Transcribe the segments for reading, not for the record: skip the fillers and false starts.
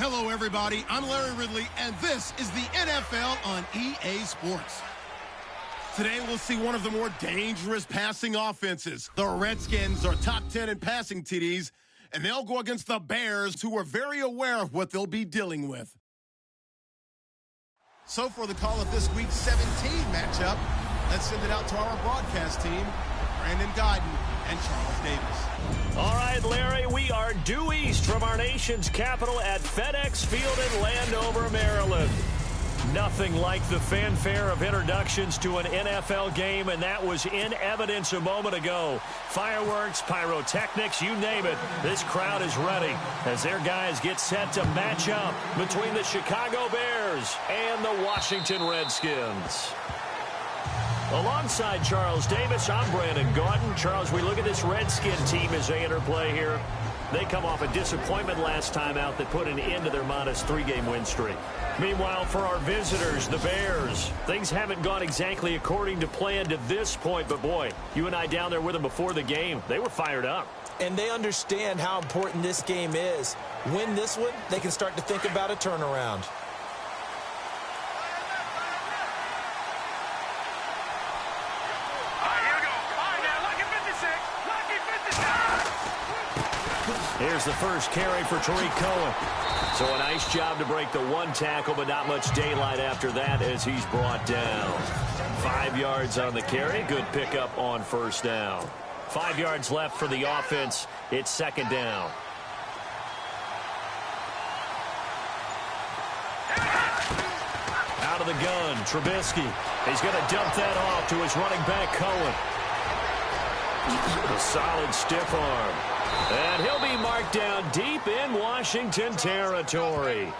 Hello, everybody. I'm Larry Ridley, and this is the NFL on EA Sports. Today, we'll see one of the more dangerous passing offenses. The Redskins are top 10 in passing TDs, and they'll go against the Bears, who are very aware of what they'll be dealing with. So for the call of this week's 17 matchup, let's send it out to our broadcast team, Brandon Godden and Charles Davis. All right, Larry, we are due east from our nation's capital at FedEx Field in Landover, Maryland. Nothing like the fanfare of introductions to an NFL game, and that was in evidence a moment ago. Fireworks, pyrotechnics, you name it. This crowd is ready as their guys get set to match up between the Chicago Bears and the Washington Redskins. Alongside Charles Davis, I'm Brandon Gaudin. Charles, we look at this Redskin team as they interplay here. They come off a disappointment last time out that put an end to their modest 3-game win streak. Meanwhile, for our visitors, the Bears, things haven't gone exactly according to plan to this point. But, boy, you and I down there with them before the game, they were fired up. And they understand how important this game is. Win this one, they can start to think about a turnaround. Here's the first carry for Tariq Cohen. So a nice job to break the one tackle, but not much daylight after that as he's brought down. 5 yards on the carry. Good pickup on first down. 5 yards left for the offense. It's second down. Out of the gun, Trubisky. He's going to dump that off to his running back, Cohen. A solid stiff arm. And he'll be marked down deep in Washington territory.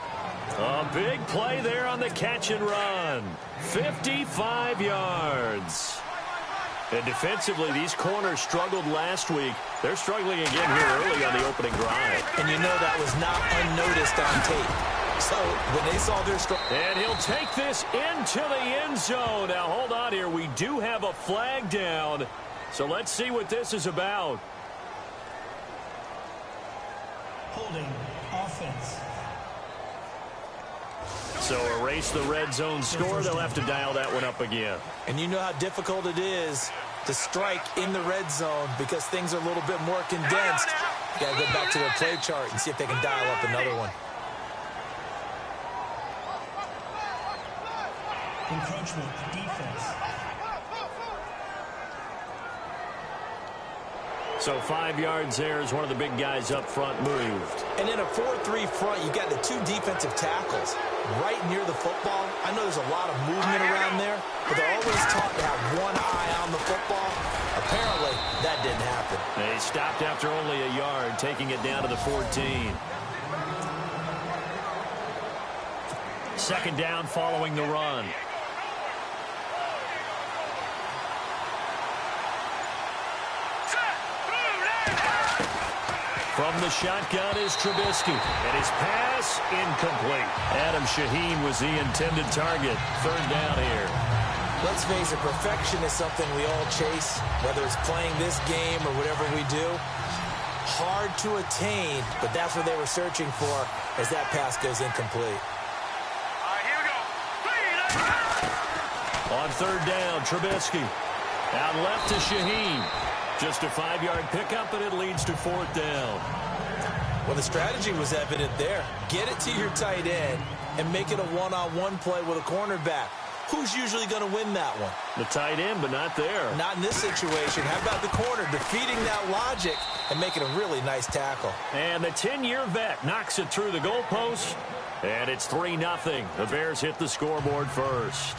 A big play there on the catch and run. 55 yards. And defensively, these corners struggled last week. They're struggling again here early on the opening drive. And you know that was not unnoticed on tape. So when they saw their and he'll take this into the end zone. Now hold on here. We do have a flag down. So let's see what this is about. Holding offense. So erase the red zone score. They'll have to dial that one up again. And you know how difficult it is to strike in the red zone because things are a little bit more condensed. You got to go back to their play chart and see if they can dial up another one. Encroachment defense. So 5 yards there as one of the big guys up front moved. And in a 4-3 front, you got the two defensive tackles right near the football. I know there's a lot of movement around there, but they're always taught to have one eye on the football. Apparently, that didn't happen. They stopped after only a yard, taking it down to the 14. Second down following the run. From the shotgun is Trubisky, and his pass incomplete. Adam Shaheen was the intended target. Third down here. Let's face it, perfection is something we all chase, whether it's playing this game or whatever we do. Hard to attain, but that's what they were searching for as that pass goes incomplete. All right, here we go. On third down, Trubisky. Out left to Shaheen. Just a 5-yard pickup, but it leads to fourth down. Well, the strategy was evident there. Get it to your tight end and make it a one-on-one play with a cornerback. Who's usually going to win that one? The tight end, but not there. Not in this situation. How about the corner defeating that logic and making a really nice tackle? And the 10-year vet knocks it through the goalpost, and it's 3-0. The Bears hit the scoreboard first.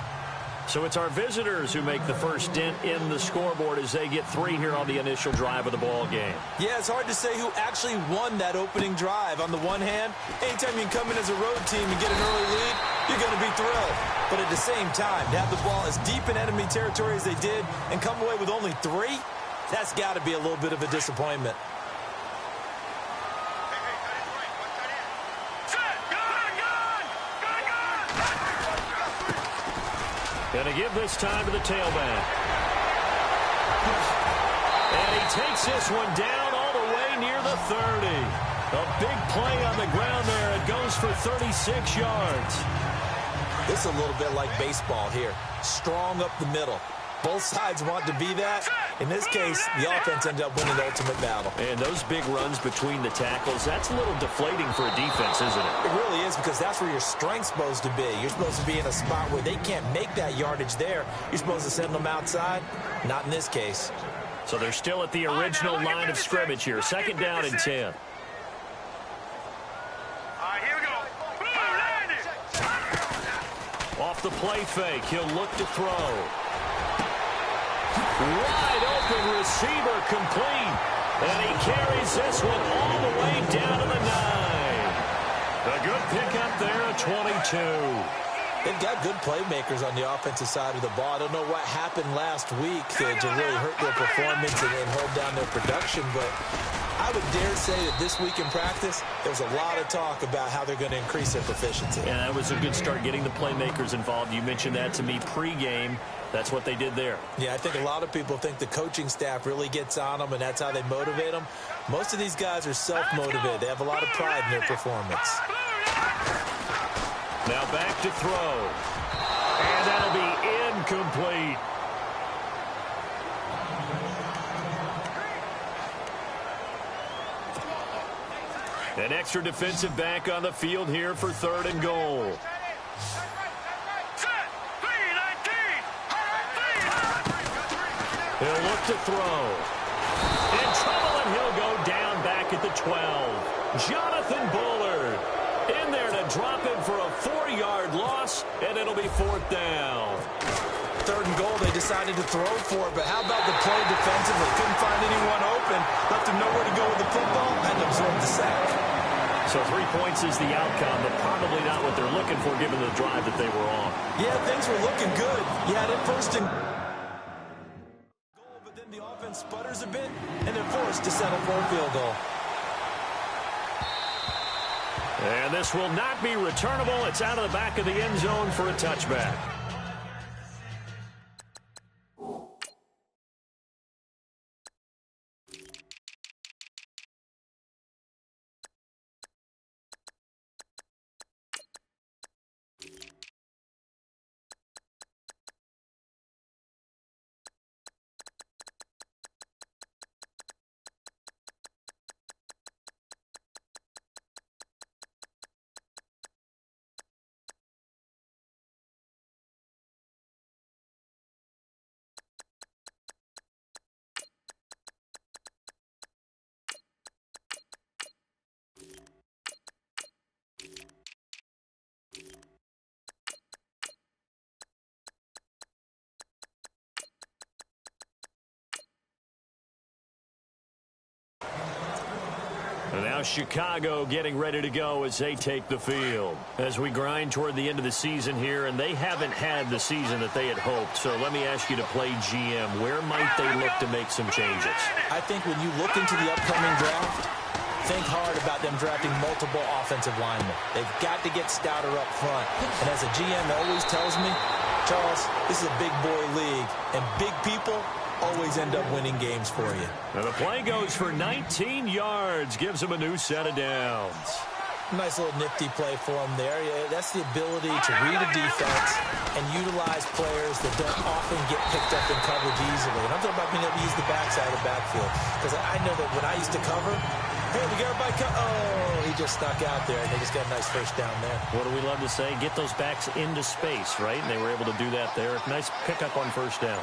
So it's our visitors who make the first dent in the scoreboard as they get 3 here on the initial drive of the ball game. Yeah, it's hard to say who actually won that opening drive. On the one hand, anytime you can come in as a road team and get an early lead, you're going to be thrilled. But at the same time, to have the ball as deep in enemy territory as they did and come away with only 3, that's got to be a little bit of a disappointment. Going to give this time to the tailback. And he takes this one down all the way near the 30. A big play on the ground there. It goes for 36 yards. This is a little bit like baseball here. Strong up the middle. Both sides want to be that. In this case, the offense ended up winning the ultimate battle. And those big runs between the tackles, that's a little deflating for a defense, isn't it? It really is, because that's where your strength's supposed to be. You're supposed to be in a spot where they can't make that yardage there. You're supposed to send them outside. Not in this case. So they're still at the original line of scrimmage here. 2nd down and 10. Here we go. Off the play fake, he'll look to throw. Wide open receiver, complete. And he carries this one all the way down to the 9. A good pickup there at 22. They've got good playmakers on the offensive side of the ball. I don't know what happened last week to really hurt their performance and hold down their production, but I would dare say that this week in practice, there's a lot of talk about how they're going to increase their proficiency. And that was a good start, getting the playmakers involved. You mentioned that to me pregame. That's what they did there. Yeah, I think a lot of people think the coaching staff really gets on them, and that's how they motivate them. Most of these guys are self-motivated. They have a lot of pride in their performance. Now back to throw. And that'll be incomplete. An extra defensive back on the field here for 3rd and goal. He'll look to throw. In trouble, and he'll go down back at the 12. Jonathan Bullard in there to drop him for a 4-yard loss, and it'll be 4th down. 3rd and goal, they decided to throw for it, but how about the play defensively? Couldn't find anyone open, left him nowhere to go with the football, and absorbed the sack. So 3 points is the outcome, but probably not what they're looking for given the drive that they were on. Yeah, things were looking good. You had it 1st and goal, but then the offense sputters a bit, and they're forced to settle for a field goal. And this will not be returnable. It's out of the back of the end zone for a touchback. And now Chicago getting ready to go as they take the field. As we grind toward the end of the season here, and they haven't had the season that they had hoped. So let me ask you to play GM. Where might they look to make some changes? I think when you look into the upcoming draft, think hard about them drafting multiple offensive linemen. They've got to get stouter up front. And as a GM always tells me, Charles, this is a big boy league, and big people always end up winning games for you. And the play goes for 19 yards, gives him a new set of downs. Nice little nifty play for him there. Yeah, that's the ability to read a defense and utilize players that don't often get picked up in coverage easily. And I'm talking about being able to use the backside of the backfield. Because I know that when I used to cover, hey, we got everybody oh, he just stuck out there, and they just got a nice first down there. What do we love to say? Get those backs into space, right? And they were able to do that there. Nice pickup on first down.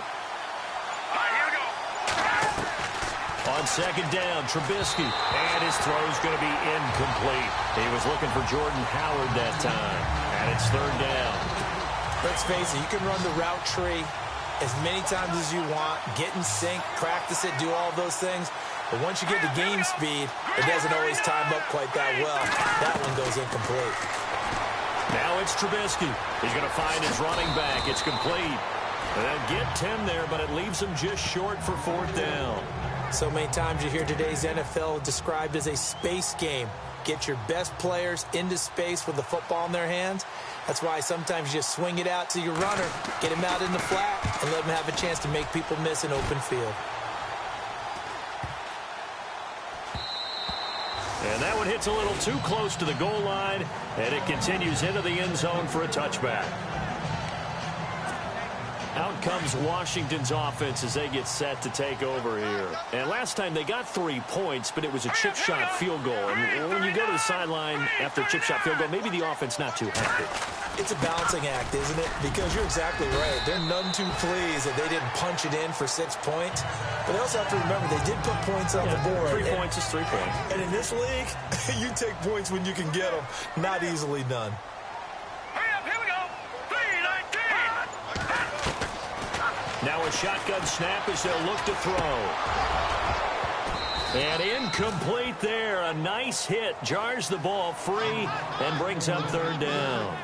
On 2nd down, Trubisky, and his throw's going to be incomplete. He was looking for Jordan Howard that time, and it's 3rd down. Let's face it, you can run the route tree as many times as you want, get in sync, practice it, do all those things. But once you get to game speed, it doesn't always time up quite that well. That one goes incomplete. Now it's Trubisky. He's going to find his running back. It's complete. And they'll get 10 there, but it leaves him just short for 4th down. So many times you hear today's NFL described as a space game. Get your best players into space with the football in their hands. That's why sometimes you just swing it out to your runner, get him out in the flat, and let him have a chance to make people miss an open field. And that one hits a little too close to the goal line, and it continues into the end zone for a touchback. Out comes Washington's offense as they get set to take over here. And last time they got 3 points, but it was a chip shot field goal. And when you go to the sideline after a chip shot field goal, maybe the offense not too happy. It's a balancing act, isn't it? Because you're exactly right. They're none too pleased that they didn't punch it in for 6 points. But they also have to remember they did put points on the board. 3 points is 3 points. And in this league, you take points when you can get them. Not easily done. Now a shotgun snap as they'll look to throw. And incomplete there. A nice hit. Jars the ball free and brings up 3rd down.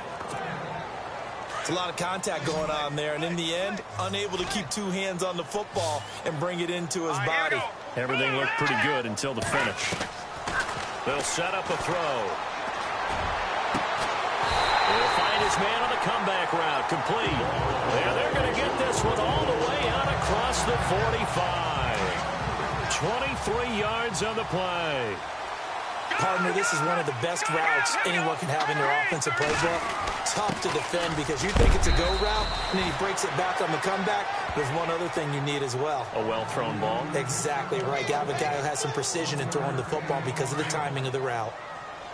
It's a lot of contact going on there. And in the end, unable to keep 2 hands on the football and bring it into his body. Everything looked pretty good until the finish. They'll set up a throw. He'll find his man on the comeback route. Complete. And they're going to get this one all the way out across the 45. 23 yards on the play. Partner, this is one of the best routes anyone can have in their offensive playbook. Tough to defend because you think it's a go route, and then he breaks it back on the comeback. There's one other thing you need as well. A well-thrown ball. Exactly right. You have a guy who has some precision in throwing the football because of the timing of the route.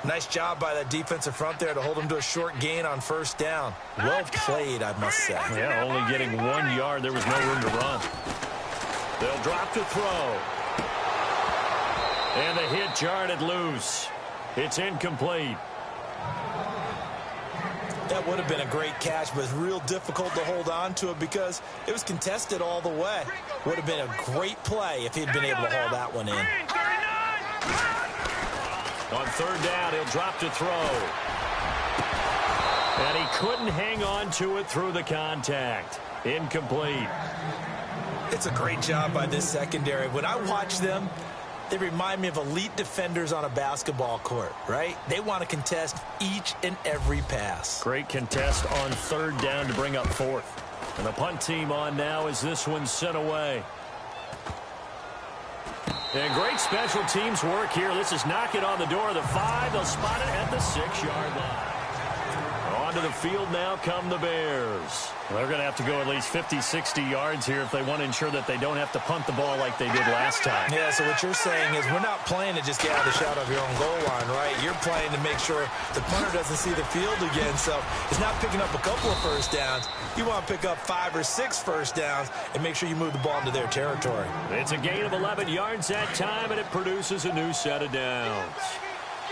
Nice job by that defensive front there to hold him to a short gain on 1st down. Well played, I must say. Yeah, only getting 1 yard. There was no room to run. They'll drop to throw. And the hit jarred it loose. It's incomplete. That would have been a great catch, but it's real difficult to hold on to it because it was contested all the way. Would have been a great play if he'd been able to hold that one in. On 3rd down, he'll drop to throw. And he couldn't hang on to it through the contact. Incomplete. It's a great job by this secondary. When I watch them, they remind me of elite defenders on a basketball court, right? They want to contest each and every pass. Great contest on 3rd down to bring up 4th. And the punt team on now as this one's sent away. And great special teams work here. This is knocking on the door of the 5. They'll spot it at the 6-yard line. Onto the field now come the Bears. They're going to have to go at least 50, 60 yards here if they want to ensure that they don't have to punt the ball like they did last time. Yeah, so what you're saying is we're not playing to just get out of the shot of your own goal line, right? You're playing to make sure the punter doesn't see the field again. So it's not picking up a couple of 1st downs. You want to pick up 5 or 6 1st downs and make sure you move the ball into their territory. It's a gain of 11 yards that time, and it produces a new set of downs.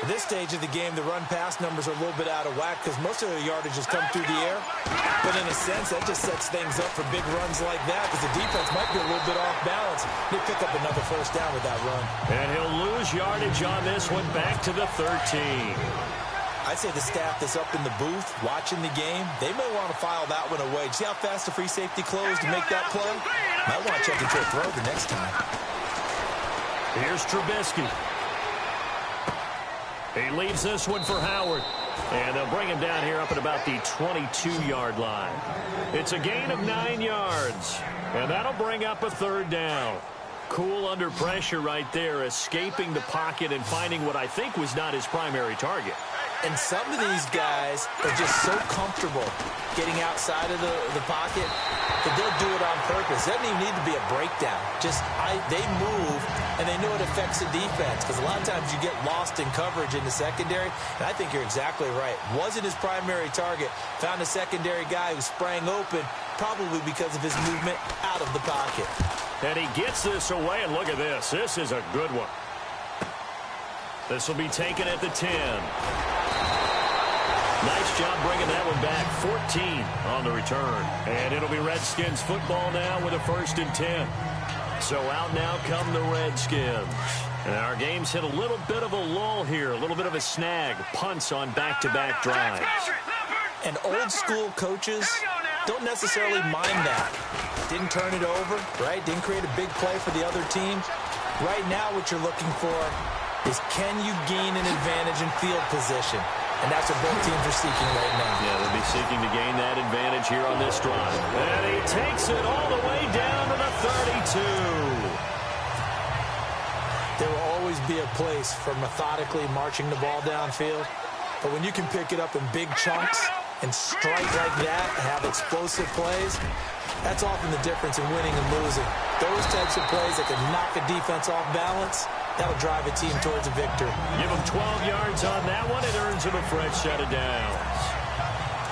At this stage of the game, the run-pass numbers are a little bit out of whack because most of their yardage has come through the air. But in a sense, that just sets things up for big runs like that because the defense might be a little bit off balance. They pick up another 1st down with that run. And he'll lose yardage on this one back to the 13. I'd say the staff that's up in the booth watching the game, they may want to file that one away. See how fast the free safety closed to make that play? Might want to check into a throw the next time. Here's Trubisky. He leaves this one for Howard. And they'll bring him down here up at about the 22-yard line. It's a gain of 9 yards. And that'll bring up a 3rd down. Cool under pressure right there, escaping the pocket and finding what I think was not his primary target. And some of these guys are just so comfortable getting outside of the pocket that they'll do it on purpose. It doesn't even need to be a breakdown. They move, and they know it affects the defense because a lot of times you get lost in coverage in the secondary, and I think you're exactly right. Wasn't his primary target. Found a secondary guy who sprang open, probably because of his movement out of the pocket. And he gets this away, and look at this. This is a good one. This will be taken at the 10. Nice job bringing that one back. 14 on the return. And it'll be Redskins football now with a 1st and 10. So out now come the Redskins. And our game's hit a little bit of a lull here, a little bit of a snag. Punts on back-to-back drives. And old-school coaches don't necessarily mind that. Didn't turn it over, right? Didn't create a big play for the other team. Right now what you're looking for is can you gain an advantage in field position? And that's what both teams are seeking right now. Yeah, they'll be seeking to gain that advantage here on this drive. And he takes it all the way down to the 32. There will always always be a place for methodically marching the ball downfield. But when you can pick it up in big chunks and strike like that, have explosive plays, that's often the difference in winning and losing. Those types of plays that can knock a defense off balance, that'll drive a team towards a victory. Give them 12 yards on that one. It earns them a fresh set of downs.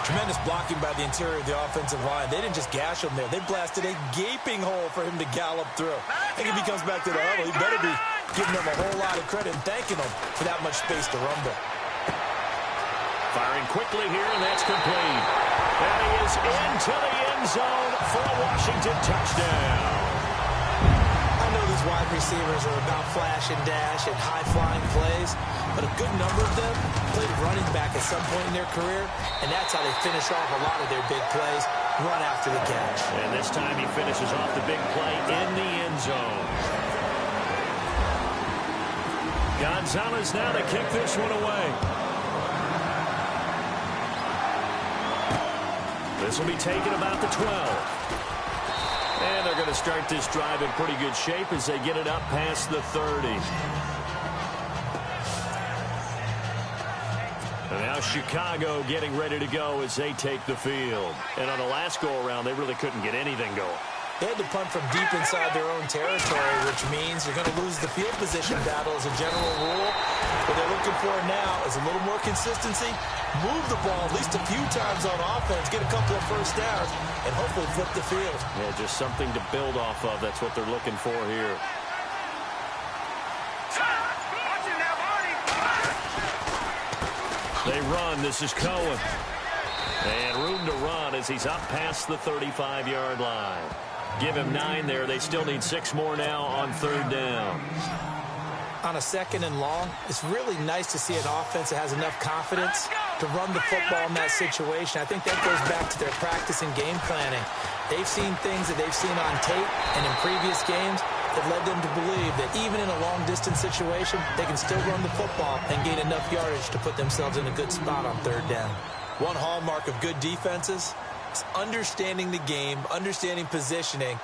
Tremendous blocking by the interior of the offensive line. They didn't just gash him there. They blasted a gaping hole for him to gallop through. I think if he comes back to the huddle, he better be giving them a whole lot of credit and thanking them for that much space to rumble. Firing quickly here, and that's complete. And he is into the end zone for a Washington touchdown. I know these wide receivers are about flash and dash and high-flying plays, but a good number of them played running back at some point in their career, and that's how they finish off a lot of their big plays, run after the catch. And this time he finishes off the big play in the end zone. Gonzalez now to kick this one away. This will be taken about the 12. And they're going to start this drive in pretty good shape as they get it up past the 30. And now Chicago getting ready to go as they take the field. And on the last go-around, they really couldn't get anything going. They had to punt from deep inside their own territory, which means you're going to lose the field position battle as a general rule. What they're looking for now is a little more consistency, move the ball at least a few times on offense, get a couple of first downs, and hopefully flip the field. Yeah, just something to build off of. That's what they're looking for here. They run. This is Cohen. And room to run as he's up past the 35-yard line. Give him 9 there. They still need 6 more now on 3rd down. On a 2nd and long, it's really nice to see an offense that has enough confidence to run the football in that situation. I think that goes back to their practice and game planning. They've seen things that they've seen on tape and in previous games that led them to believe that even in a long-distance situation, they can still run the football and gain enough yardage to put themselves in a good spot on 3rd down. One hallmark of good defenses is understanding the game, understanding positioning,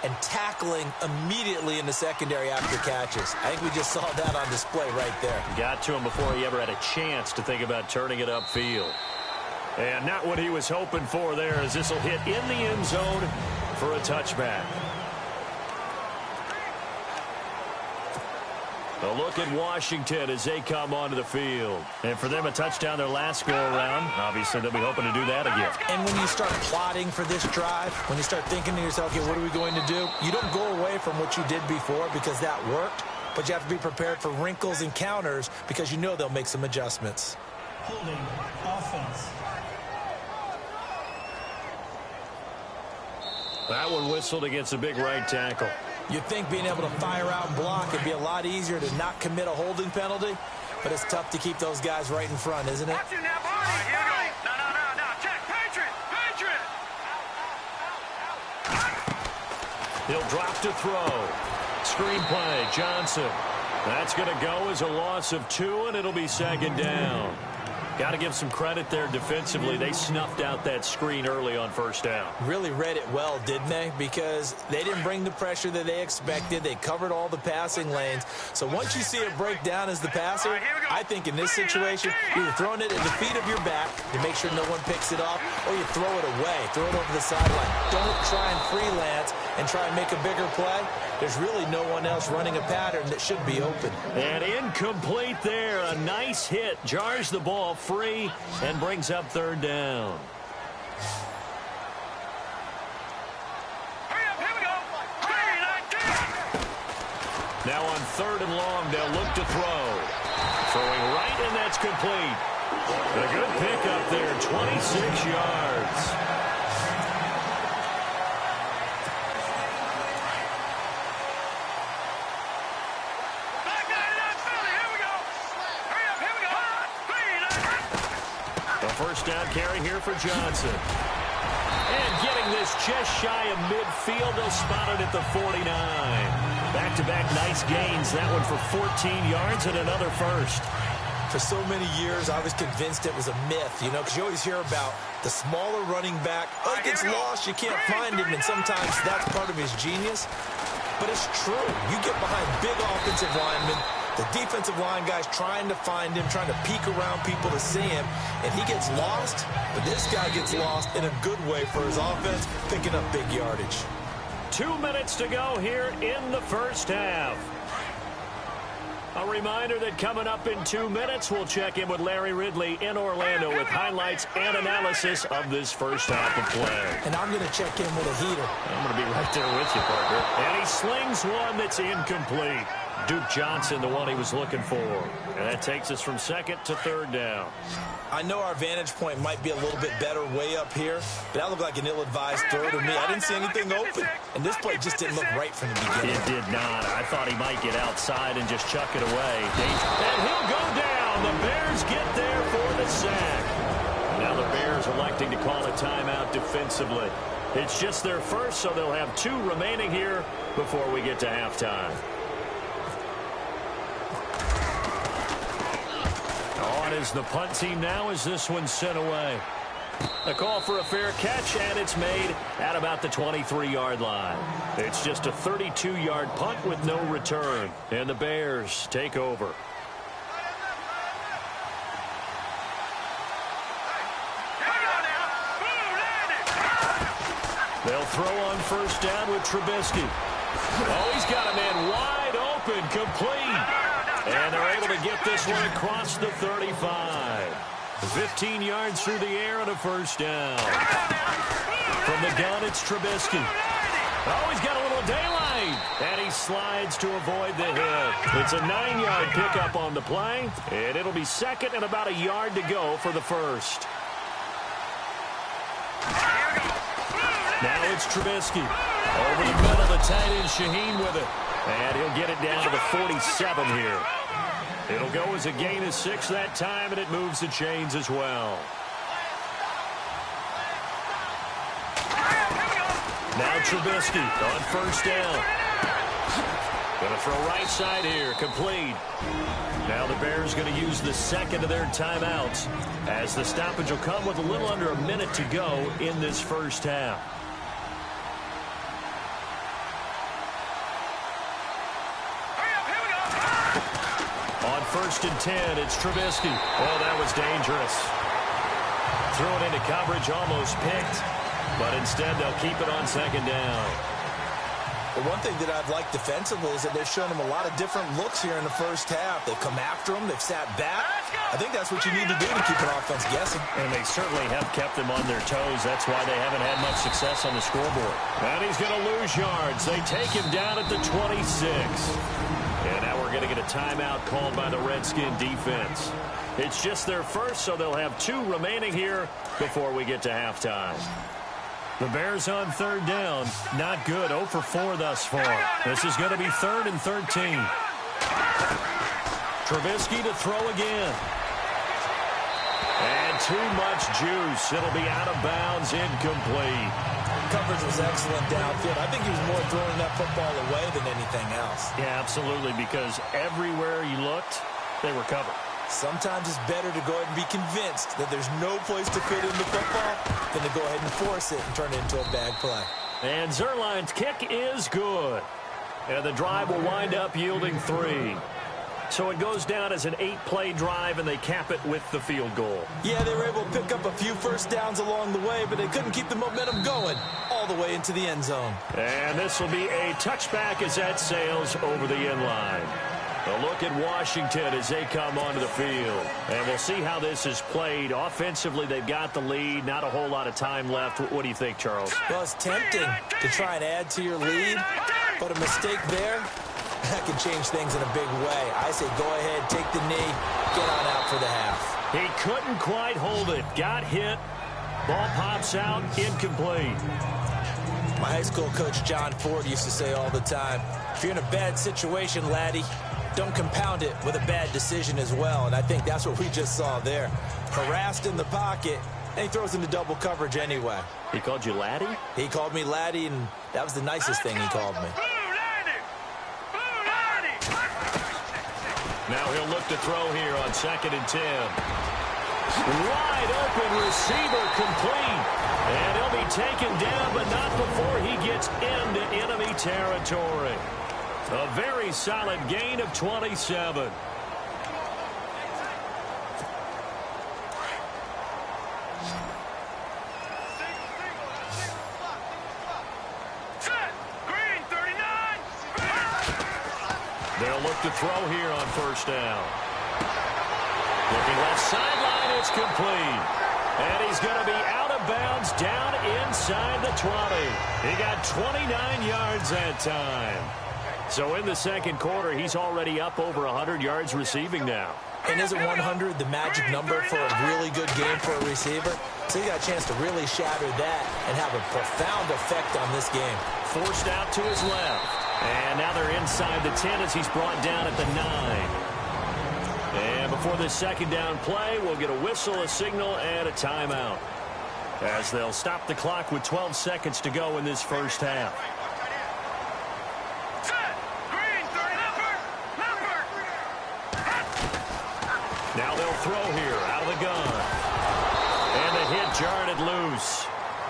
and tackling immediately in the secondary after catches. I think we just saw that on display right there. Got to him before he ever had a chance to think about turning it upfield. And not what he was hoping for there, as this will hit in the end zone for a touchback. A look at Washington as they come onto the field. And for them, a touchdown their last go-around. Obviously, they'll be hoping to do that again. And when you start plotting for this drive, when you start thinking to yourself, okay, what are we going to do? You don't go away from what you did before because that worked, but you have to be prepared for wrinkles and counters because you know they'll make some adjustments. Holding offense. That one whistled against a big right tackle. You'd think being able to fire out and block would be a lot easier to not commit a holding penalty, but it's tough to keep those guys right in front, isn't it? Here we go. No. Check. Patriot. He'll drop to throw. Screenplay, Johnson. That's going to go as a loss of 2, and it'll be 2nd down. Got to give some credit there defensively. They snuffed out that screen early on 1st down. Really read it well, didn't they? Because they didn't bring the pressure that they expected. They covered all the passing lanes. So once you see it break down as the passer, I think in this situation, you're throwing it at the feet of your back to make sure no one picks it off, or you throw it away, throw it over the sideline. Don't try and freelance and try and make a bigger play. There's really no one else running a pattern that should be open. And incomplete there. A nice hit. Jars the ball free and brings up 3rd down. Hurry up, here we go. Now on 3rd and long, they'll look to throw. Throwing right, and that's complete. A good pickup there, 26 yards. First down carry here for Johnson. And getting this just shy of midfield. They'll spot it at the 49. Back-to-back nice gains. That one for 14 yards and another first. For so many years, I was convinced it was a myth, you know, because you always hear about the smaller running back. Oh, he gets lost, you can't find him, and sometimes that's part of his genius. But it's true. You get behind big offensive linemen, The defensive line guy's trying to find him, trying to peek around people to see him, and he gets lost, but this guy gets lost in a good way for his offense, picking up big yardage. 2 minutes to go here in the first half. A reminder that coming up in 2 minutes, we'll check in with Larry Ridley in Orlando with highlights and analysis of this first half of play. And I'm going to check in with a heater. I'm going to be right there with you, partner. And he slings one that's incomplete. Duke Johnson, the one he was looking for. And that takes us from second to third down. I know our vantage point might be a little bit better way up here, but that looked like an ill-advised throw to me. I didn't see anything open, and this play just didn't look right from the beginning. It did not. I thought he might get outside and just chuck it away. And he'll go down. The Bears get there for the sack. Now the Bears electing to call a timeout defensively. It's just their first, so they'll have 2 remaining here before we get to halftime. On is the punt team now as this one's sent away. A call for a fair catch, and it's made at about the 23-yard line. It's just a 32-yard punt with no return, and the Bears take over. They'll throw on first down with Trubisky. Oh, he's got a man wide open, complete. And they're able to get this one across the 35. 15 yards through the air and a first down. From the gun, it's Trubisky. Oh, he's got a little daylight. And he slides to avoid the hit. It's a 9-yard pickup on the play. And it'll be second and about a yard to go for the first. Now it's Trubisky. Over the middle, the tight end Shaheen with it. And he'll get it down to the 47 here. It'll go as a gain of 6 that time, and it moves the chains as well. Now Trubisky on first down. Going to throw right side here, complete. Now the Bears going to use the second of their timeouts, as the stoppage will come with a little under a minute to go in this first half. First and 10, it's Trubisky. Oh, that was dangerous. Threw it into coverage, almost picked, but instead they'll keep it on second down. The one thing that I've liked defensively is that they've shown him a lot of different looks here in the first half. They've come after him, they've sat back. I think that's what you need to do to keep an offense guessing. And they certainly have kept them on their toes. That's why they haven't had much success on the scoreboard. And he's going to lose yards. They take him down at the 26. And now we're going to get a timeout called by the Redskin defense. It's just their first, so they'll have 2 remaining here before we get to halftime. The Bears on third down. Not good. 0 for 4 thus far. This is going to be 3rd and 13. Trubisky to throw again. And too much juice. It'll be out of bounds, incomplete. Coverage was excellent downfield. I think he was more throwing that football away than anything else. Yeah, absolutely, because everywhere he looked, they were covered. Sometimes it's better to go ahead and be convinced that there's no place to fit in the football than to go ahead and force it and turn it into a bad play. And Zerline's kick is good. And the drive will wind up yielding 3. So it goes down as an 8-play drive, and they cap it with the field goal. Yeah, they were able to pick up a few first downs along the way, but they couldn't keep the momentum going all the way into the end zone. And this will be a touchback as that sails over the end line. A look at Washington as they come onto the field. And we'll see how this is played. Offensively, they've got the lead. Not a whole lot of time left. What do you think, Charles? Well, it's tempting to try and add to your lead, but a mistake there, that can change things in a big way. I say go ahead, take the knee, get on out for the half. He couldn't quite hold it. Got hit. Ball pops out, incomplete. My high school coach, John Ford, used to say all the time, if you're in a bad situation, laddie, don't compound it with a bad decision as well. And I think that's what we just saw there. Harassed in the pocket, and he throws into double coverage anyway. He called you laddie? He called me laddie, and that was the nicest thing he called me. Now he'll look to throw here on 2nd and 10. Wide open receiver, complete. And he'll be taken down, but not before he gets into enemy territory. A very solid gain of 27. They'll look to throw here on first down. Looking left sideline, it's complete. And he's going to be out of bounds down inside the 20. He got 29 yards that time. So in the second quarter, he's already up over 100 yards receiving now. And isn't 100 the magic number for a really good game for a receiver? So he got a chance to really shatter that and have a profound effect on this game. Forced out to his left. And now they're inside the 10 as he's brought down at the 9. And before this second down play, we'll get a whistle, a signal, and a timeout, as they'll stop the clock with 12 seconds to go in this first half. Now they'll throw here out of the gun. And the hit jarred it loose.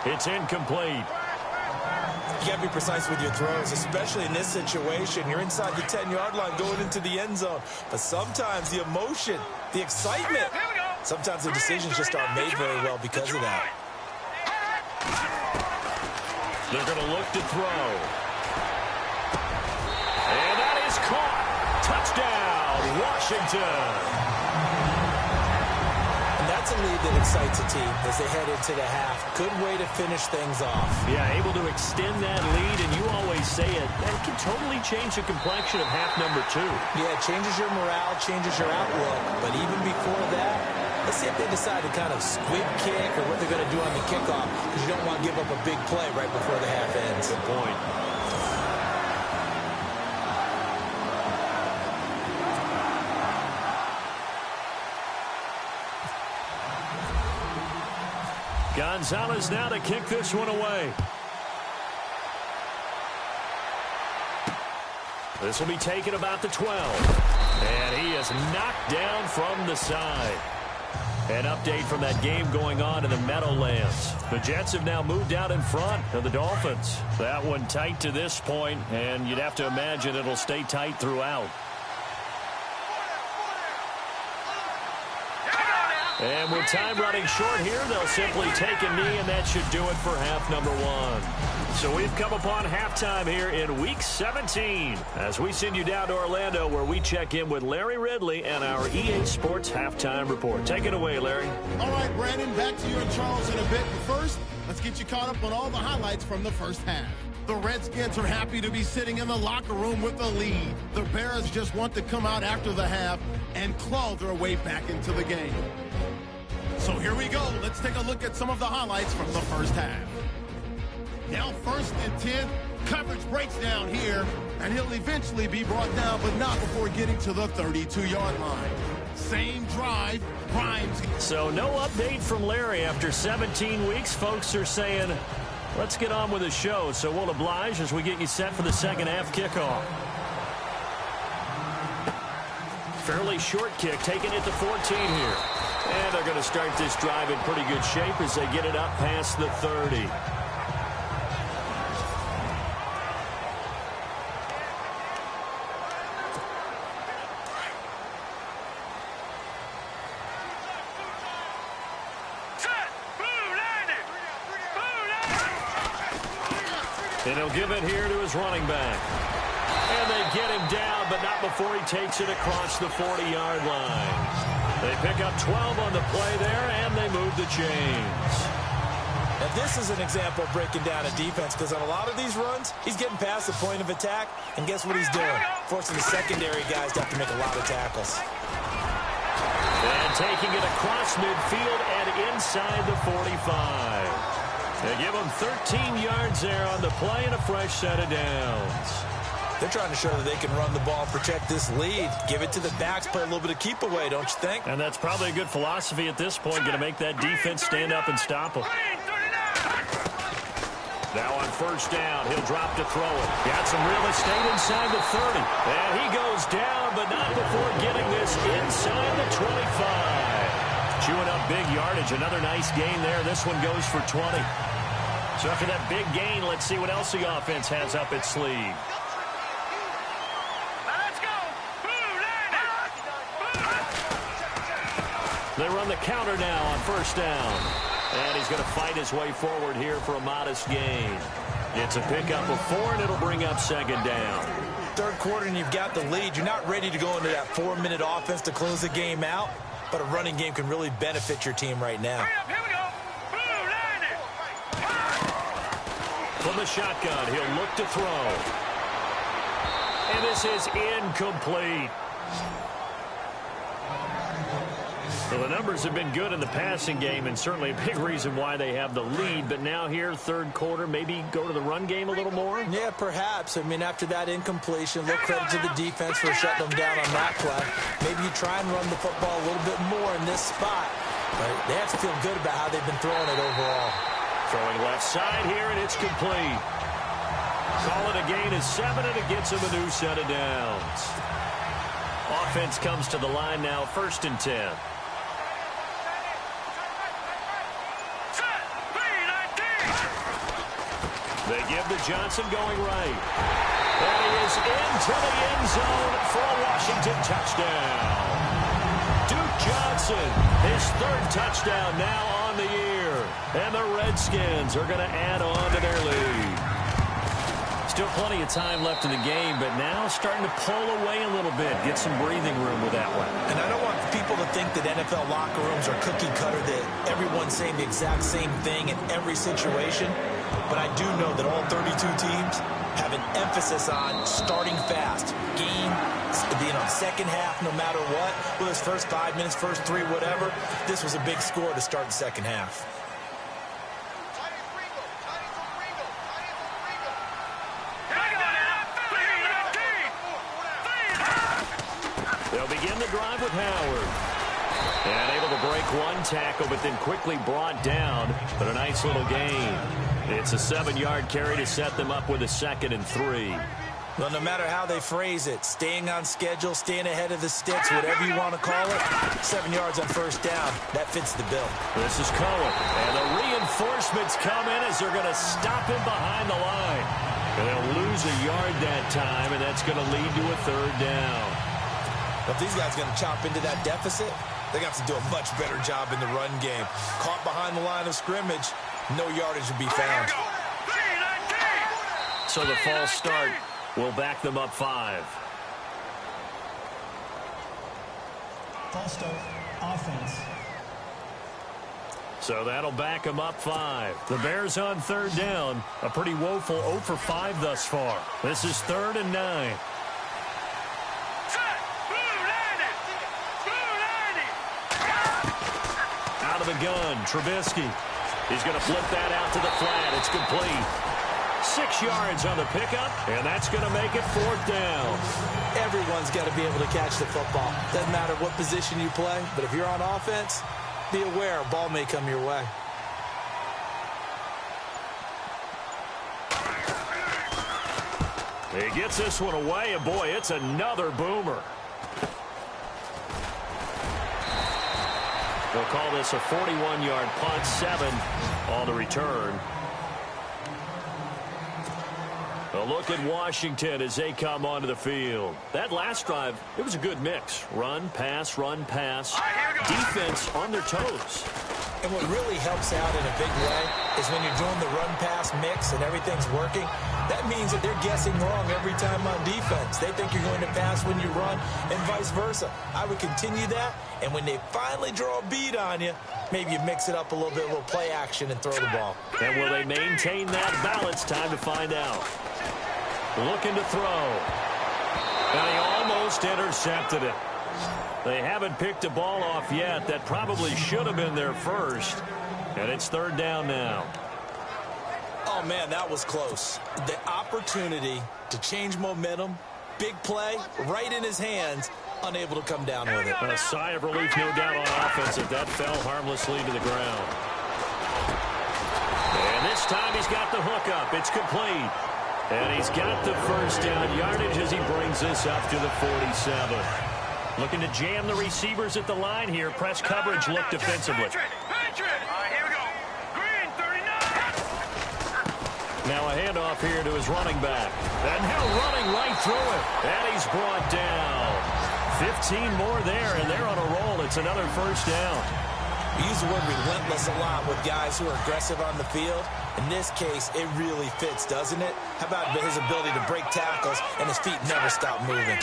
It's incomplete. You got to be precise with your throws, especially in this situation. You're inside the 10-yard line going into the end zone. But sometimes the emotion, the excitement, sometimes the decisions just aren't made very well because of that. They're going to look to throw. And that is caught. Touchdown, Washington. And that's a lead that excites a team as they head into the half. Good way to finish things off. Yeah, able to extend that lead, and you always say it, that can totally change the complexion of half number 2. Yeah, it changes your morale, changes your outlook. But even before that, let's see if they decide to kind of squib kick or what they're going to do on the kickoff, because you don't want to give up a big play right before the half ends. Good point. Gonzalez now to kick this one away. This will be taken about the 12. And he is knocked down from the side. An update from that game going on in the Meadowlands. The Jets have now moved out in front of the Dolphins. That one tight to this point, and you'd have to imagine it'll stay tight throughout. And with time running short here, they'll simply take a knee, and that should do it for half number 1. So we've come upon halftime here in Week 17 as we send you down to Orlando, where we check in with Larry Ridley and our EA Sports Halftime Report. Take it away, Larry. All right, Brandon, back to you and Charles in a bit. But first, let's get you caught up on all the highlights from the first half. The Redskins are happy to be sitting in the locker room with the lead. The Bears just want to come out after the half and claw their way back into the game. So here we go. Let's take a look at some of the highlights from the first half. Now 1st and 10. Coverage breaks down here, and he'll eventually be brought down, but not before getting to the 32-yard line. Same drive. Grimes. So no update from Larry after 17 weeks. Folks are saying, let's get on with the show. So we'll oblige as we get you set for the second half kickoff. Fairly short kick, taking it to 14 here. And they're going to start this drive in pretty good shape as they get it up past the 30. And he'll give it here to his running back. And they get him down, but not before he takes it across the 40-yard line. They pick up 12 on the play there, and they move the chains. Now, this is an example of breaking down a defense, because on a lot of these runs, he's getting past the point of attack, and guess what he's doing? Forcing the secondary guys to have to make a lot of tackles. And taking it across midfield and inside the 45. They give him 13 yards there on the play and a fresh set of downs. They're trying to show that they can run the ball, protect this lead, give it to the backs, play a little bit of keep away, don't you think? And that's probably a good philosophy at this point, going to make that defense stand up and stop them. Now on first down, he'll drop to throw it. Got some real estate inside the 30. And he goes down, but not before getting this inside the 25. Chewing up big yardage. Another nice gain there. This one goes for 20. So after that big gain, let's see what else the offense has up its sleeve. They run the counter now on first down. And he's going to fight his way forward here for a modest gain. It's a pickup of 4, and it'll bring up second down. Third quarter, and you've got the lead. You're not ready to go into that 4-minute offense to close the game out, but a running game can really benefit your team right now. Here we go. Blue, From the shotgun, he'll look to throw. And this is incomplete. So the numbers have been good in the passing game, and certainly a big reason why they have the lead. But now here, third quarter, maybe go to the run game a little more? Yeah, perhaps. I mean, after that incompletion, a little credit to the defense for shutting them down on that play. Maybe you try and run the football a little bit more in this spot. But they have to feel good about how they've been throwing it overall. Throwing left side here, and it's complete. Call it a gain of 7, and it gets him a new set of downs. Offense comes to the line now, 1st and 10. They give to Johnson going right. And he is into the end zone for a Washington touchdown. Duke Johnson, his 3rd touchdown now on the year. And the Redskins are going to add on to their lead. Still plenty of time left in the game, but now starting to pull away a little bit. Get some breathing room with that one. And I don't want people to think that NFL locker rooms are cookie cutter, that everyone's saying the exact same thing in every situation. But I do know that all 32 teams have an emphasis on starting fast. Game, being on second half no matter what. Whether it's first 5 minutes, first 3, whatever. This was a big score to start the second half. They'll begin the drive with Howard. And able to break one tackle, but then quickly brought down. But a nice little gain. It's a 7-yard carry to set them up with a 2nd and 3. Well, no matter how they phrase it, staying on schedule, staying ahead of the sticks, whatever you want to call it, 7 yards on first down, that fits the bill. This is Cohen. And the reinforcements come in as they're going to stop him behind the line. And they'll lose a yard that time, and that's going to lead to a 3rd down. If these guys are going to chop into that deficit, they're going to have to do a much better job in the run game. Caught behind the line of scrimmage, no yardage will be found. So the false start will back them up 5. False start, offense. So that'll back them up 5. The Bears on 3rd down. A pretty woeful 0 for 5 thus far. This is 3rd and 9. Out of the gun, Trubisky. He's going to flip that out to the flat. It's complete. 6 yards on the pickup, and that's going to make it 4th down. Everyone's got to be able to catch the football. Doesn't matter what position you play, but if you're on offense, be aware a ball may come your way. He gets this one away, and boy, it's another boomer. They'll call this a 41-yard punt, 7 on the return. A look at Washington as they come onto the field. That last drive, it was a good mix. Run, pass, defense on their toes. And what really helps out in a big way is when you're doing the run-pass mix and everything's working, that means that they're guessing wrong every time on defense. They think you're going to pass when you run and vice versa. I would continue that, and when they finally draw a bead on you, maybe you mix it up a little bit, a little play action and throw the ball. And will they maintain that balance? Time to find out. Looking to throw. And he almost intercepted it. They haven't picked a ball off yet. That probably should have been their first. And it's 3rd down now. Oh, man, that was close. The opportunity to change momentum, big play, right in his hands, unable to come down with it. A sigh of relief, no doubt, on offense if that fell harmlessly to the ground. And this time he's got the hook up. It's complete. And he's got the first down yardage as he brings this up to the 47. Looking to jam the receivers at the line here. Press coverage look defensively. Here we go. Green 39. Now a handoff here to his running back. And now running right through it. And he's brought down. 15 more there, and they're on a roll. It's another first down. We use the word relentless a lot with guys who are aggressive on the field. In this case, it really fits, doesn't it? How about his ability to break tackles and his feet never stop moving?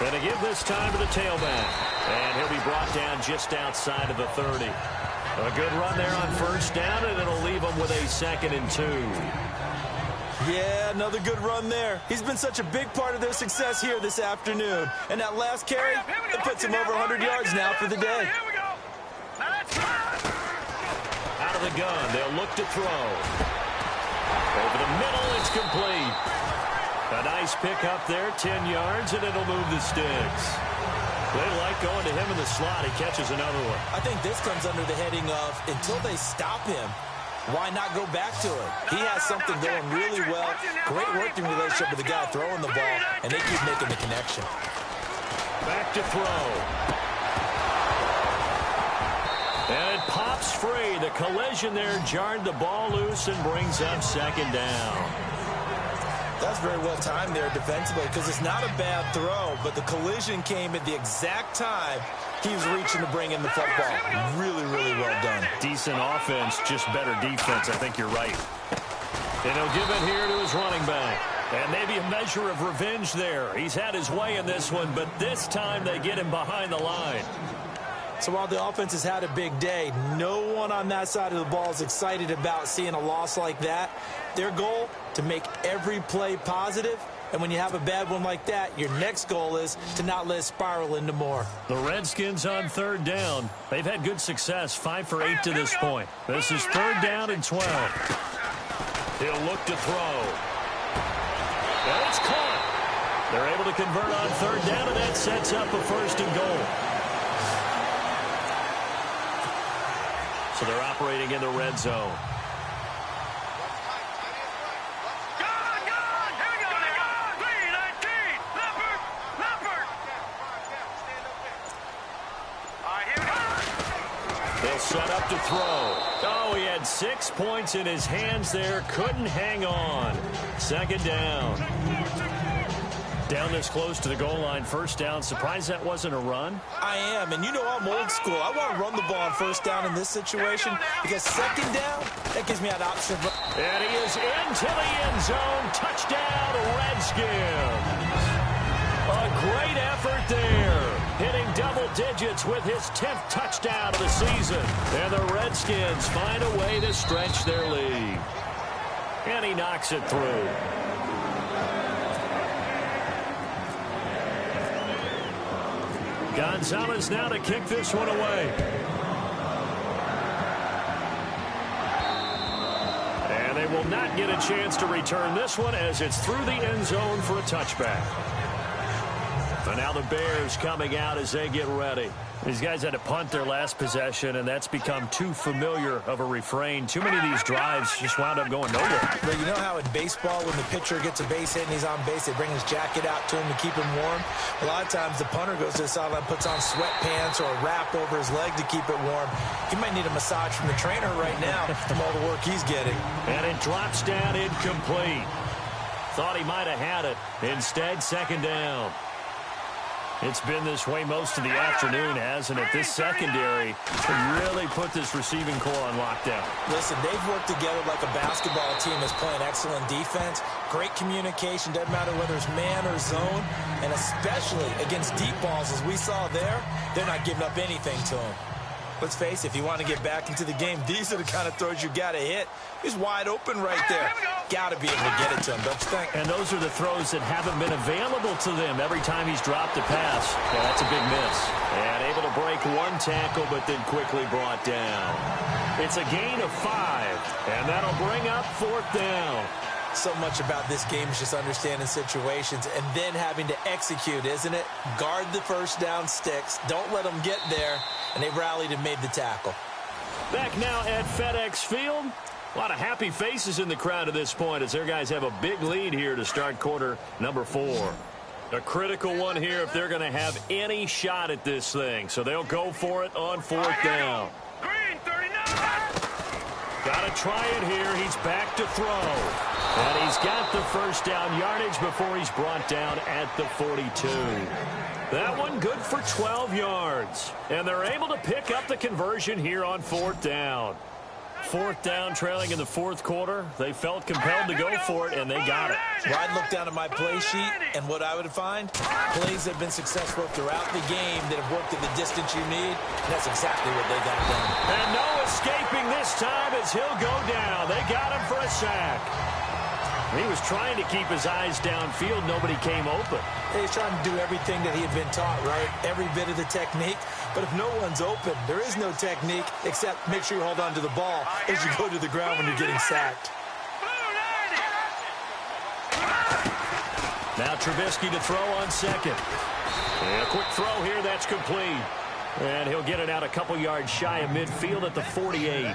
Going to give this time to the tailback. And he'll be brought down just outside of the 30. A good run there on first down, and it'll leave him with a 2nd and 2. Yeah, another good run there. He's been such a big part of their success here this afternoon. And that last carry, it puts him over 100 yards now for the day. Out of the gun, they'll look to throw. Over the middle, it's complete. A nice pick up there, 10 yards, and it'll move the sticks. They like going to him in the slot. He catches another one. I think this comes under the heading of, until they stop him, why not go back to it? He has something going really well. Great working relationship with the guy throwing the ball, and they keep making the connection. Back to throw. And it pops free. The collision there jarred the ball loose and brings up 2nd down. That's very well timed there defensively because it's not a bad throw, but the collision came at the exact time he was reaching to bring in the football. Really, really well done. Decent offense, just better defense. I think you're right. And he'll give it here to his running back. And maybe a measure of revenge there. He's had his way in this one, but this time they get him behind the line. So while the offense has had a big day, no one on that side of the ball is excited about seeing a loss like that. Their goal, to make every play positive. And when you have a bad one like that, your next goal is to not let it spiral into more. The Redskins on 3rd down. They've had good success, 5 for 8 to this point. This is 3rd down and 12. He'll look to throw. And it's caught. They're able to convert on 3rd down, and that sets up a 1st and goal. So they're operating in the red zone. They'll set up to throw. Oh, he had 6 points in his hands there. Couldn't hang on. 2nd down. Down this close to the goal line, 1st down. Surprised that wasn't a run? I am, and you know I'm old school. I want to run the ball on 1st down in this situation because 2nd down, that gives me an option. And he is into the end zone. Touchdown, Redskins. A great effort there. Hitting double digits with his 10th touchdown of the season. And the Redskins find a way to stretch their lead. And he knocks it through. Gonzalez now to kick this one away. And they will not get a chance to return this one as it's through the end zone for a touchback. And now the Bears coming out as they get ready. These guys had to punt their last possession, and that's become too familiar of a refrain. Too many of these drives just wound up going nowhere. But you know how in baseball, when the pitcher gets a base hit and he's on base, they bring his jacket out to him to keep him warm? A lot of times the punter goes to the sideline, puts on sweatpants or a wrap over his leg to keep it warm. He might need a massage from the trainer right now from all the work he's getting. And it drops down incomplete. Thought he might have had it. Instead, 2nd down. It's been this way most of the afternoon, hasn't it? This secondary really put this receiving core on lockdown. Listen, they've worked together like a basketball team that's playing excellent defense. Great communication, doesn't matter whether it's man or zone. And especially against deep balls, as we saw there, they're not giving up anything to them. Let's face it, if you want to get back into the game, these are the kind of throws you got to hit. He's wide open right there. Got to be able to get it to him, don't you think? And those are the throws that haven't been available to them every time he's dropped a pass. Yeah, that's a big miss. And able to break one tackle, but then quickly brought down. It's a gain of 5, and that'll bring up 4th down. So much about this game is just understanding situations and then having to execute, isn't it? Guard the 1st down sticks. Don't let them get there. And they rallied and made the tackle. Back now at FedEx Field. A lot of happy faces in the crowd at this point as their guys have a big lead here to start quarter number 4. A critical one here if they're going to have any shot at this thing. So they'll go for it on 4th down. Gotta try it here. He's back to throw. And he's got the first down yardage before he's brought down at the 42. That one good for 12 yards. And they're able to pick up the conversion here on 4th down. 4th down, trailing in the 4th quarter. They felt compelled to go for it, and they got it. Well, I'd look down at my play sheet, and what I would find, plays have been successful throughout the game that have worked at the distance you need, and that's exactly what they got done. And no escaping this time as he'll go down. They got him for a sack. He was trying to keep his eyes downfield. Nobody came open. He's trying to do everything that he had been taught, right? Every bit of the technique. But if no one's open, there is no technique except make sure you hold on to the ball as you go to the ground when you're getting sacked. Now Trubisky to throw on second. And a quick throw here, that's complete. And he'll get it out a couple yards shy of midfield at the 48.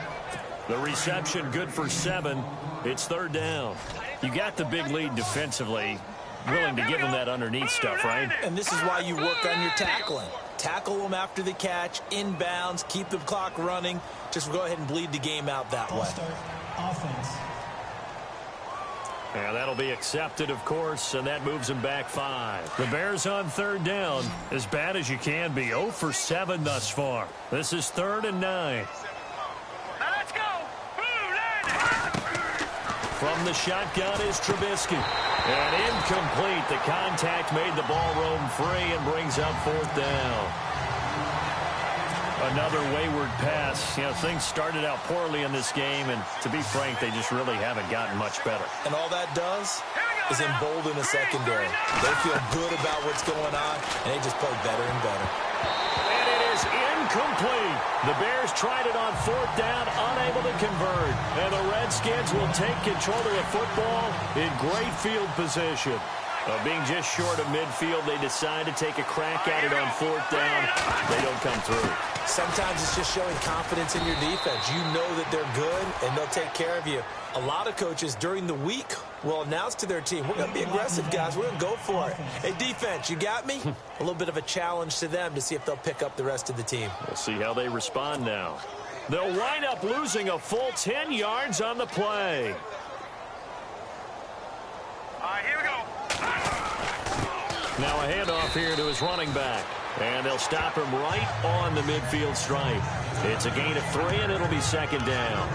The reception good for 7. It's 3rd down. You got the big lead defensively. Willing to give them that underneath stuff, right? And this is why you work on your tackling. Tackle them after the catch, inbounds, keep the clock running. Just go ahead and bleed the game out that way. Offense. Yeah, that'll be accepted, of course, and that moves them back 5. The Bears on 3rd down, as bad as you can be. 0 for 7 thus far. This is 3rd and 9. Let's go. From the shotgun is Trubisky. And incomplete. The contact made the ball roam free and brings up 4th down. Another wayward pass. You know, things started out poorly in this game, and to be frank, they just really haven't gotten much better. And all that does is embolden a secondary. They feel good about what's going on, and they just play better and better. And it is incomplete. The Bears tried it on 4th down, unable to convert. And the Redskins will take control of the football in great field position. Being just short of midfield, they decide to take a crack at it on 4th down. They don't come through. Sometimes it's just showing confidence in your defense. You know that they're good, and they'll take care of you. A lot of coaches during the week will announce to their team, we're going to be aggressive, guys. We're going to go for it. Hey, defense, you got me? A little bit of a challenge to them to see if they'll pick up the rest of the team. We'll see how they respond now. They'll wind up losing a full 10 yards on the play. Here we go. Now a handoff here to his running back. And they'll stop him right on the midfield stripe. It's a gain of 3, and it'll be 2nd down.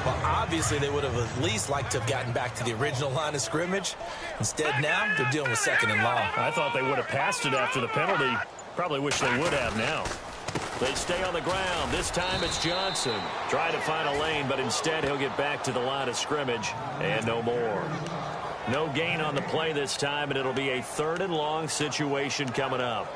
Well, obviously, they would have at least liked to have gotten back to the original line of scrimmage. Instead, now they're dealing with 2nd and long. I thought they would have passed it after the penalty. Probably wish they would have now. They stay on the ground. This time it's Johnson. Try to find a lane, but instead he'll get back to the line of scrimmage. And no more. No gain on the play this time, and it'll be a 3rd and long situation coming up.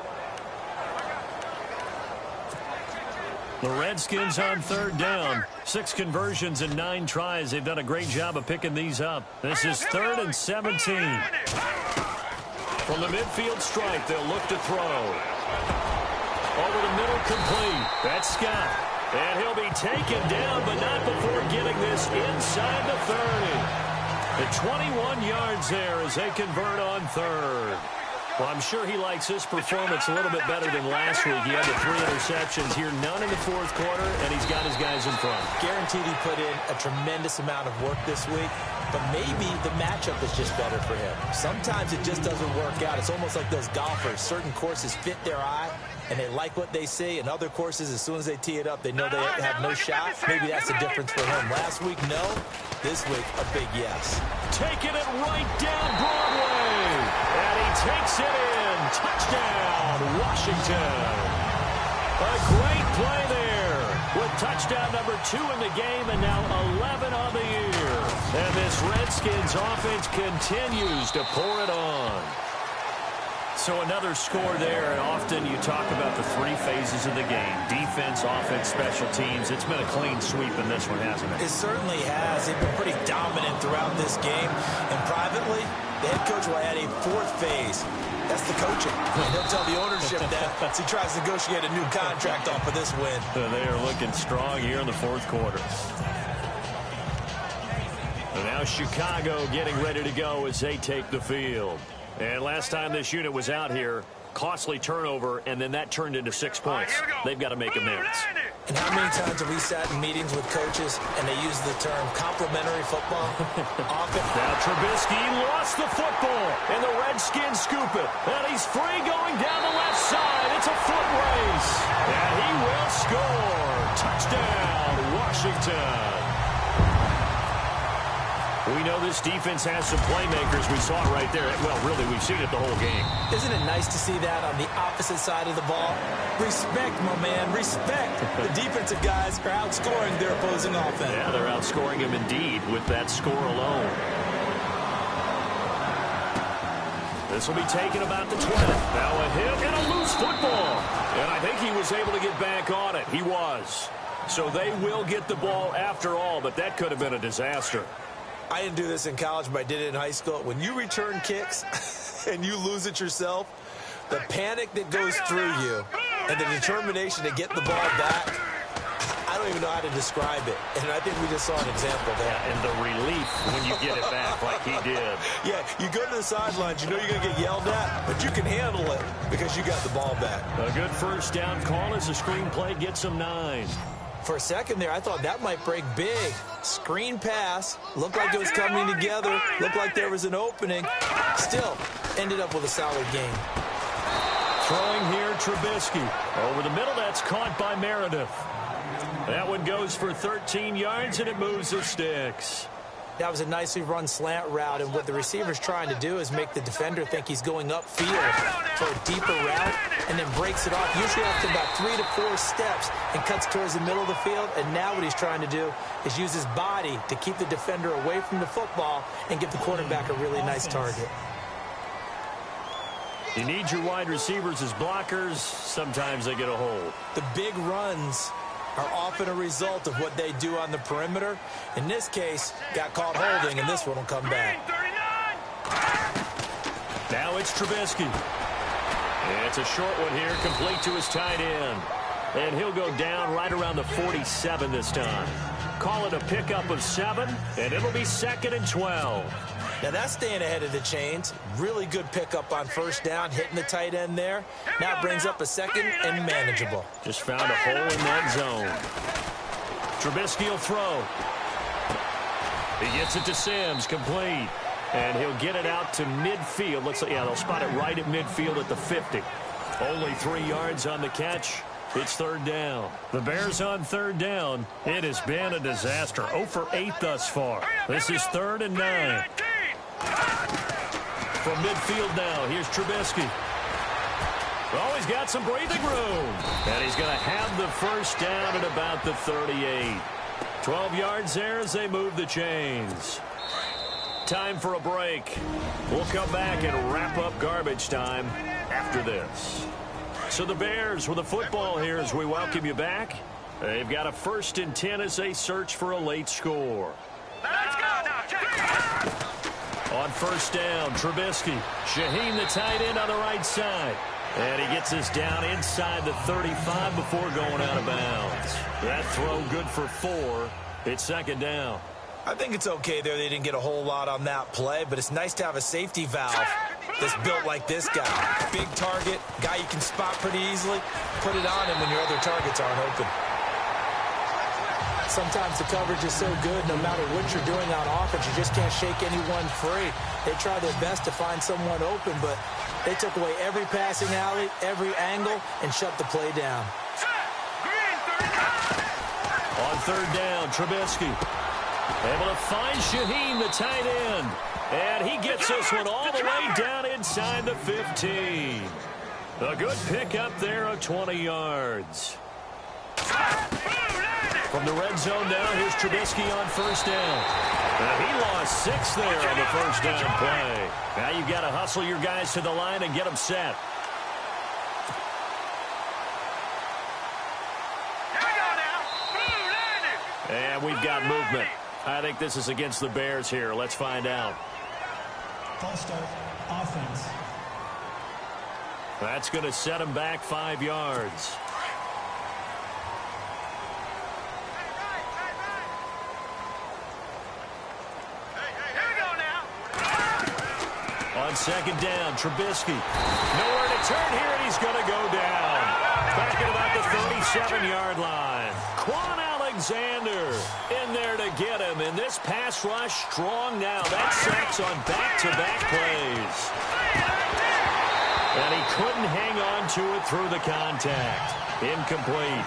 The Redskins on 3rd down. 6 conversions and 9 tries. They've done a great job of picking these up. This is 3rd and 17. From the midfield stripe, they'll look to throw. Over the middle, complete. That's Scott. And he'll be taken down, but not before getting this inside the 30. At 21 yards there as they convert on 3rd. Well, I'm sure he likes his performance a little bit better than last week. He had the 3 interceptions here, none in the 4th quarter, and he's got his guys in front. Guaranteed he put in a tremendous amount of work this week, but maybe the matchup is just better for him. Sometimes it just doesn't work out. It's almost like those golfers. Certain courses fit their eye, and they like what they see, and other courses, as soon as they tee it up, they know they have no shot. Maybe that's the difference for him. Last week, no. This week, a big yes. Taking it right down Broadway. And he takes it in. Touchdown, Washington. A great play there with touchdown number 2 in the game and now 11 on the year. And this Redskins offense continues to pour it on. So another score there, and often you talk about the 3 phases of the game. Defense, offense, special teams. It's been a clean sweep in this one, hasn't it? It certainly has. They've been pretty dominant throughout this game. And privately, the head coach will add a 4th phase. That's the coaching. And he'll tell the ownership that as he tries to negotiate a new contract off of this win. They are looking strong here in the 4th quarter. And now Chicago getting ready to go as they take the field. And last time this unit was out here, costly turnover, and then that turned into 6 points. They've got to make amends. And how many times have we sat in meetings with coaches and they use the term complementary football? Often. Now Trubisky lost the football, and the Redskins scoop it. And he's free going down the left side. It's a foot race. And he will score. Touchdown, Washington. We know this defense has some playmakers. We saw it right there. Well, really, we've seen it the whole game. Isn't it nice to see that on the opposite side of the ball? Respect, my man, respect. The defensive guys are outscoring their opposing offense. Yeah, they're outscoring him indeed with that score alone. This will be taken about the 20. Now a hit and a loose football. And I think he was able to get back on it. He was. So they will get the ball after all, but that could have been a disaster. I didn't do this in college, but I did it in high school. When you return kicks and you lose it yourself, the panic that goes through you and the determination to get the ball back, I don't even know how to describe it. And I think we just saw an example there. Yeah, and the relief when you get it back like he did. Yeah, you go to the sidelines, you know you're going to get yelled at, but you can handle it because you got the ball back. A good first down call as the screenplay gets him 9. For a second there, I thought that might break big. Screen pass. Looked like it was coming together. Looked like there was an opening. Still, ended up with a solid game. Throwing here, Trubisky. Over the middle, that's caught by Meredith. That one goes for 13 yards, and it moves the sticks. That was a nicely run slant route, and what the receiver's trying to do is make the defender think he's going upfield for a deeper route, and then breaks it off, usually after about 3 to 4 steps, and cuts towards the middle of the field. And now what he's trying to do is use his body to keep the defender away from the football and give the quarterback a really nice target. You need your wide receivers as blockers. Sometimes they get a hold. The big runs are often a result of what they do on the perimeter. In this case, got caught holding, and this one will come back. Now it's Trubisky. It's a short one here, complete to his tight end. And he'll go down right around the 47 this time. Call it a pickup of 7, and it'll be 2nd and 12. Now that's staying ahead of the chains. Really good pickup on first down, hitting the tight end there. Now it brings up a 2nd and manageable. Just found a hole in that zone. Trubisky will throw. He gets it to Sims, complete. And he'll get it out to midfield. Looks like, yeah, they'll spot it right at midfield at the 50. Only 3 yards on the catch. It's 3rd down. The Bears on 3rd down. It has been a disaster. 0 for 8 thus far. This is 3rd and 9. From midfield now, here's Trubisky. Oh, he's got some breathing room. And he's going to have the first down at about the 38. 12 yards there as they move the chains. Time for a break. We'll come back and wrap up garbage time after this. So the Bears with the football here as we welcome you back. They've got a 1st and 10 as they search for a late score. Let's go now. On 1st down, Trubisky. Shaheen, the tight end, on the right side. And he gets us down inside the 35 before going out of bounds. That throw good for 4. It's 2nd down. I think it's okay there. They didn't get a whole lot on that play, but it's nice to have a safety valve that's built like this guy. Big target, guy you can spot pretty easily. Put it on him when your other targets aren't open. Sometimes the coverage is so good, no matter what you're doing on offense, you just can't shake anyone free. They try their best to find someone open, but they took away every passing alley, every angle, and shut the play down. On 3rd down, Trubisky. Able to find Shaheen, the tight end. And he gets this one all the way down inside the 15. A good pickup there of 20 yards. From the red zone now, here's Trubisky on 1st down. And he lost 6 there on the 1st down play. Now you've got to hustle your guys to the line and get them set. And we've got movement. I think this is against the Bears here. Let's find out. False start, offense. That's going to set him back 5 yards. On 2nd down, Trubisky. Nowhere to turn here, and he's going to go down. Back at about the 27-yard line. Quan Alexander in there to get him. And this pass rush strong now. That's sacks on back-to-back plays. And he couldn't hang on to it through the contact. Incomplete.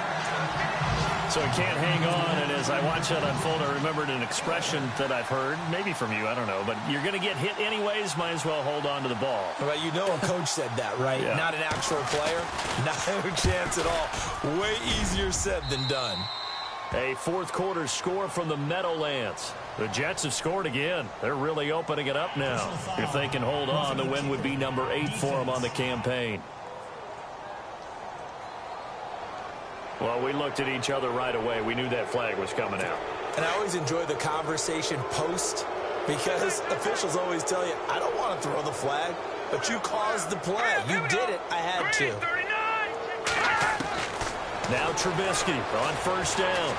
So he can't hang on, and as I watch that unfold, I remembered an expression that I've heard, maybe from you, I don't know, but you're going to get hit anyways, might as well hold on to the ball. Well, you know a coach said that, right? Yeah. Not an actual player. No chance at all. Way easier said than done. A fourth quarter score from the Meadowlands. The Jets have scored again. They're really opening it up now. If they can hold on, the win would be number 8 for them on the campaign. Well, we looked at each other right away. We knew that flag was coming out. And I always enjoy the conversation post because officials always tell you, I don't want to throw the flag, but you caused the play. You did it. I had to. Now Trubisky on first down.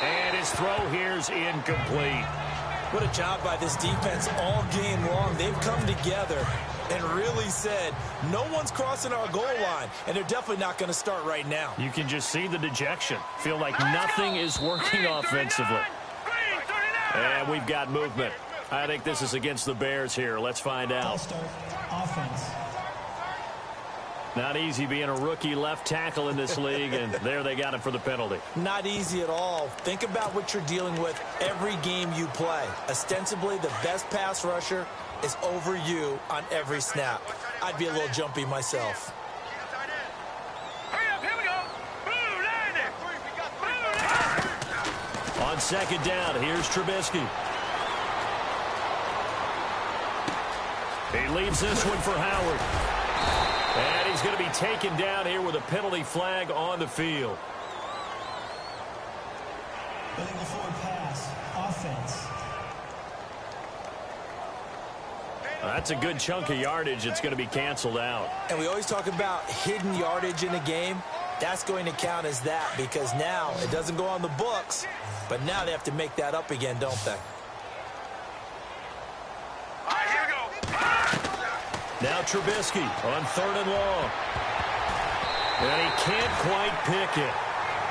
And his throw here's incomplete. What a job by this defense all game long. They've come together and really said, no one's crossing our goal line, and they're definitely not going to start right now. You can just see the dejection. Feel like nothing is working offensively. And we've got movement. I think this is against the Bears here. Let's find out. Offense. Not easy being a rookie left tackle in this league, and there they got him for the penalty. Not easy at all. Think about what you're dealing with every game you play. Ostensibly, the best pass rusher is over you on every snap. I'd be a little jumpy myself. On second down, here's Trubisky. He leaves this one for Howard. And he's going to be taken down here with a penalty flag on the field. Illegal forward pass. Offense. That's a good chunk of yardage. It's going to be canceled out. And we always talk about hidden yardage in a game. That's going to count as that because now it doesn't go on the books, but now they have to make that up again, don't they? Now Trubisky on third and long. And he can't quite pick it.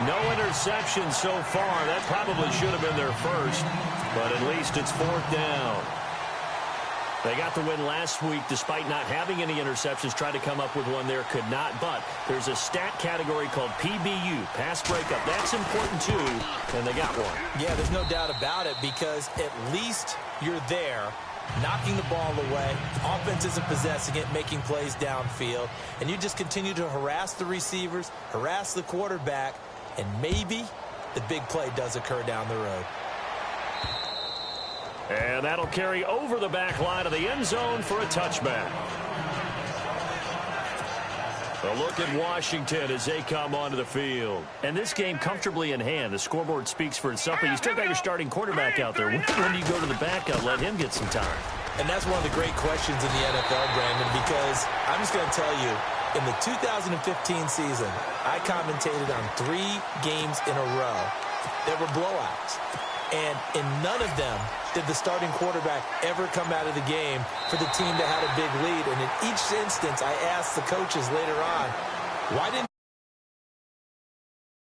No interception so far. That probably should have been their first, but at least it's fourth down. They got the win last week despite not having any interceptions. Tried to come up with one there, could not. But there's a stat category called PBU, pass breakup. That's important too, and they got one. Yeah, there's no doubt about it because at least you're there, knocking the ball away. Offense isn't possessing it, making plays downfield. And you just continue to harass the receivers, harass the quarterback, and maybe the big play does occur down the road. And that'll carry over the back line of the end zone for a touchback. A look at Washington as they come onto the field. And this game comfortably in hand. The scoreboard speaks for itself, but you still got your starting quarterback out there. When do you go to the backup, let him get some time? And that's one of the great questions in the NFL, Brandon, because I'm just going to tell you, in the 2015 season, I commentated on 3 games in a row that were blowouts. And in none of them did the starting quarterback ever come out of the game for the team that had a big lead. And in each instance, I asked the coaches later on, why didn't